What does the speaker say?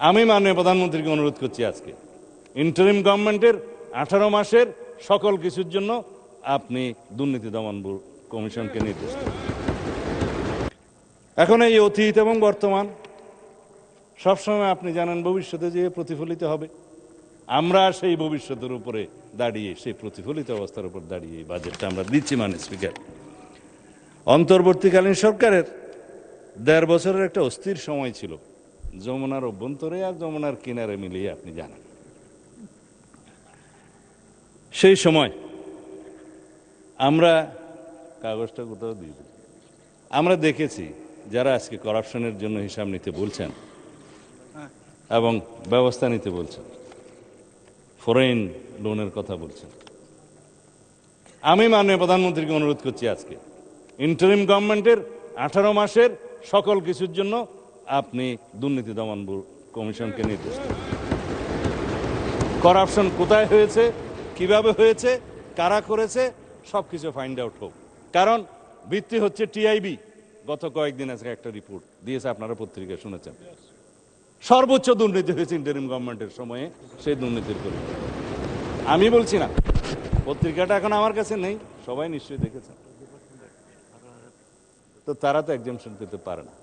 আমি মাননীয় প্রধানমন্ত্রীকে অনুরোধ করছি আজকে ইন্টারিম গভর্নমেন্টের 18 মাসের সকল কিছুর জন্য আপনি দুর্নীতি দমন কমিশনকে নির্দেশ দেন। এখন এই অতীত এবং বর্তমান সবসময় আপনি জানেন ভবিষ্যতে যে প্রতিফলিত হবে। আমরা সেই ভবিষ্যতের উপরে দাঁড়িয়ে, সেই প্রতিফলিত অবস্থার উপর দাঁড়িয়ে এই বাজেটটা আমরা দিচ্ছি। মানে স্পিকার, অন্তর্বর্তীকালীন সরকারের 1.5 বছরের একটা অস্থির সময় ছিল, যমুনার অভ্যন্তরে আর যমুনার কিনারে মিলিয়ে আপনি জানেন। সেই সময় আমরা কাগজটা কোথাও দিয়ে দিই, আমরা দেখেছি যারা আজকে করাপশনের জন্য হিসাব নিতে বলছেন এবং ব্যবস্থা নিতে বলছেন, ফরেন লোনের কথা বলছেন, আমি মাননীয় প্রধানমন্ত্রীকে অনুরোধ করছি আজকে ইন্টারিম গভর্নমেন্টের 18 মাসের সকল কিছুর জন্য আপনি দুর্নীতি দমন কমিশনকে নির্দেশ দেন। করাপশন কোথায় হয়েছে, কিভাবে হয়েছে, কারা করেছে, সবকিছু ফাইন্ড আউট হোক। কারণ ভিত্তি হচ্ছে টিআইবি গত কয়েকদিন আজকে একটা রিপোর্ট দিয়েছে, আপনারা পত্রিকায় শুনেছেন। সর্বোচ্চ দুর্নীতি হয়েছে ইন্টারিম গভর্নমেন্টের সময়ে, সেই দুর্নীতির পরিমাণ আমি বলছি না, পত্রিকাটা এখন আমার কাছে নেই, সবাই নিশ্চয়ই দেখেছেন। তো তারা তো এক্সাম্পশন পেতে পারে না।